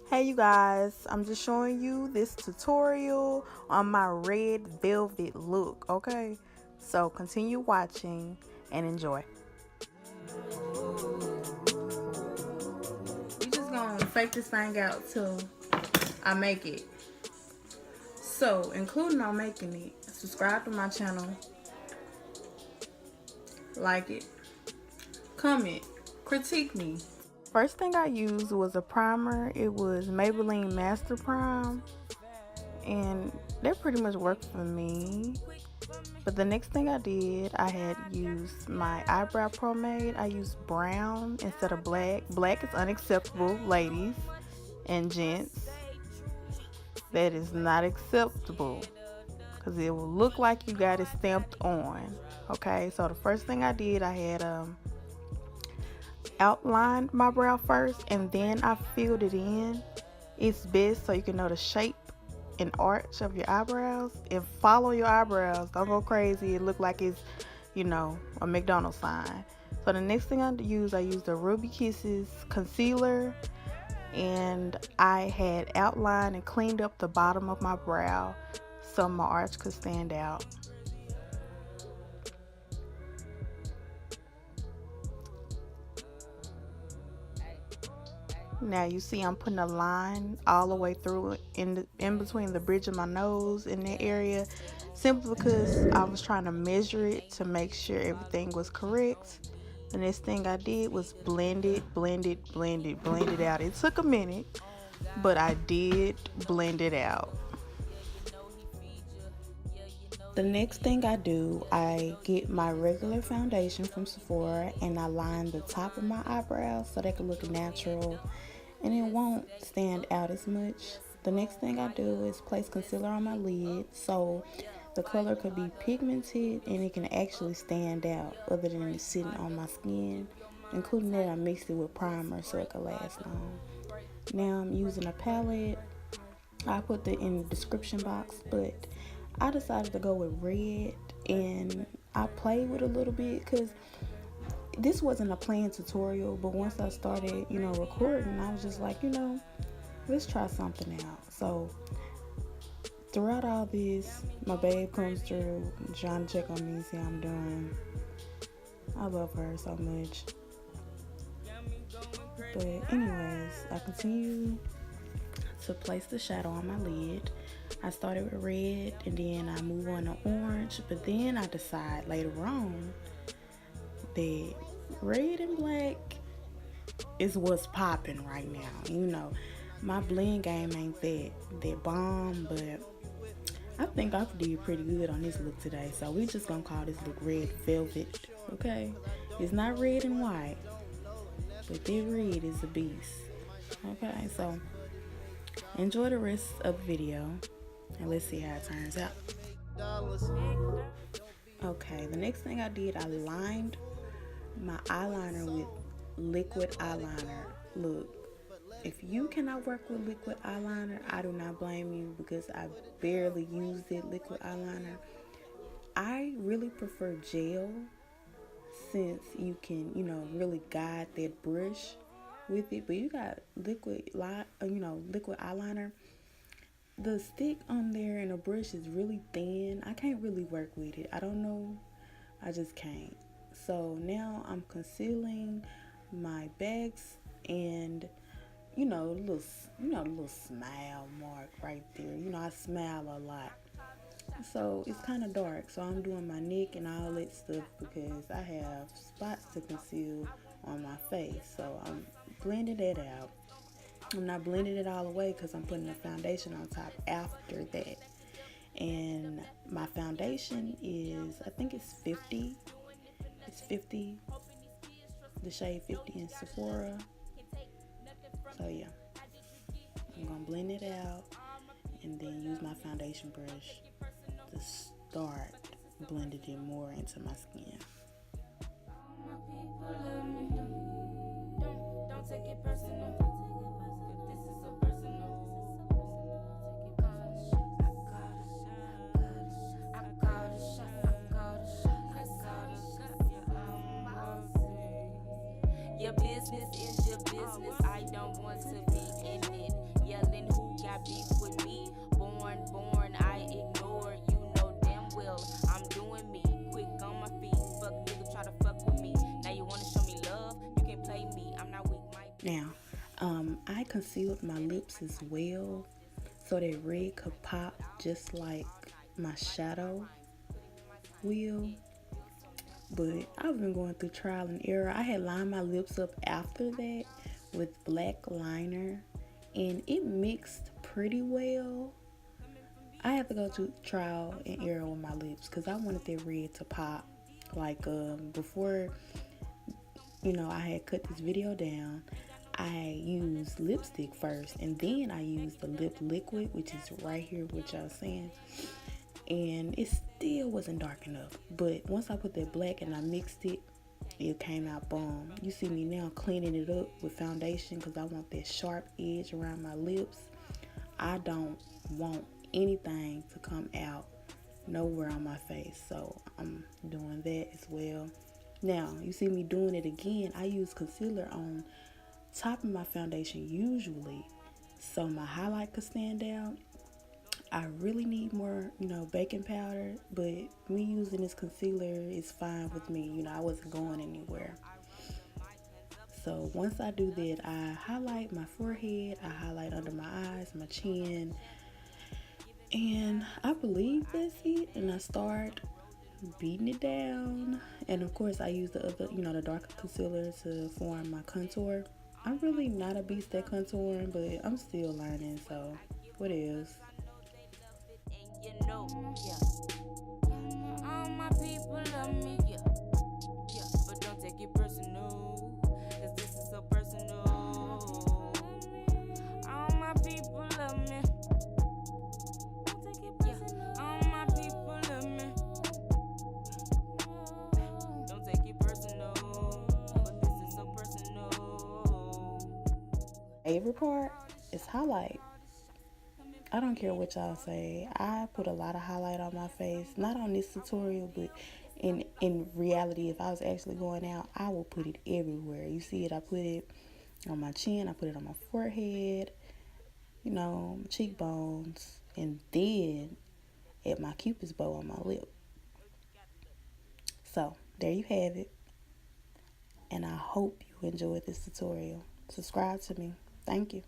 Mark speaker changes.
Speaker 1: Hey you guys, I'm just showing you this tutorial on my red velvet look, okay? So continue watching and enjoy. We just gonna fake this thing out till I make it. So, including on making it, subscribe to my channel, like it, comment, critique me. First thing I used was a primer. It was Maybelline Master Prime, and that pretty much worked for me. But the next thing I did, I had used my eyebrow pomade. I used brown instead of black. Black is unacceptable, ladies and gents. That is not acceptable because it will look like you got it stamped on. Okay, so the first thing I did, I had outlined my brow first, and then I filled it in. It's best so you can know the shape and arch of your eyebrows, and follow your eyebrows. Don't go crazy. It look like it's, a McDonald's sign. So the next thing I used the Ruby Kisses concealer, and I had outlined and cleaned up the bottom of my brow so my arch could stand out. Now you see I'm putting a line all the way through in between the bridge of my nose in that area, simply because I was trying to measure it to make sure everything was correct. The next thing I did was blend it out. It took a minute, but I did blend it out. The next thing I do, I get my regular foundation from Sephora and I line the top of my eyebrows so they can look natural and it won't stand out as much. The next thing I do is place concealer on my lid so the color could be pigmented and it can actually stand out other than sitting on my skin. Including that, I mixed it with primer so it could last long. Now I'm using a palette. I put that in the description box, but I decided to go with red, and I played with it a little bit because this wasn't a planned tutorial, but once I started, recording, I was just like, let's try something out. So throughout all this, my babe comes through, trying to check on me, see how I'm doing. I love her so much. But anyways, I continue to place the shadow on my lid. I started with red and then I move on to orange, but then I decide later on that red and black is what's popping right now. My blend game ain't that bomb, but I think I did pretty good on this look today. So we just gonna call this look red velvet, okay? It's not red and white, but this red is a beast. Okay, so enjoy the rest of the video and let's see how it turns out. Okay, the next thing I did, I lined my eyeliner with liquid eyeliner. Look, if you cannot work with liquid eyeliner, I do not blame you because I barely used it, liquid eyeliner. I really prefer gel since you can, really guide that brush with it. But you got liquid eyeliner. The stick on there and the brush is really thin. I can't really work with it. I don't know. I just can't. So now I'm concealing my bags and the little smile mark right there. I smile a lot. So it's kind of dark. So I'm doing my neck and all that stuff because I have spots to conceal on my face. So I'm blending that out. I'm not blending it all the way because I'm putting the foundation on top after that. And my foundation is, I think it's 50. It's 50. The shade 50 in Sephora. So yeah. I'm going to blend it out and then use my foundation brush to start blending it more into my skin. Don't take it personal. Your business is your business. I don't want to be in it. I concealed my lips as well so that red could pop just like my shadow will. But I've been going through trial and error. I had lined my lips up after that with black liner, and it mixed pretty well. I had to go to trial and error with my lips because I wanted that red to pop. Like before, I had cut this video down. I used lipstick first, and then I used the lip liquid, which is right here, what y'all saying. And it still wasn't dark enough. But once I put that black and I mixed it, it came out bomb. You see me now cleaning it up with foundation because I want that sharp edge around my lips. I don't want anything to come out nowhere on my face, so I'm doing that as well. Now you see me doing it again. I use concealer on top of my foundation usually so my highlight could stand out. I really need more, baking powder, but me using this concealer is fine with me. I wasn't going anywhere. So once I do that, I highlight my forehead, I highlight under my eyes, my chin, and I believe that's it. And I start beating it down. And of course, I use the other, the darker concealer to form my contour. I'm really not a beast at contouring, but I'm still learning, so what is? All my people love me, yeah, yeah, but don't take it personal, cause this is so personal. All my people love me, don't take it personal. Yeah. All my people love me, don't take it personal, but this is so personal. Favorite part is highlight. I don't care what y'all say. I put a lot of highlight on my face. Not on this tutorial, but in reality, if I was actually going out, I will put it everywhere. You see it, I put it on my chin, I put it on my forehead, cheekbones, and then at my cupid's bow on my lip. So, there you have it. And I hope you enjoyed this tutorial. Subscribe to me. Thank you.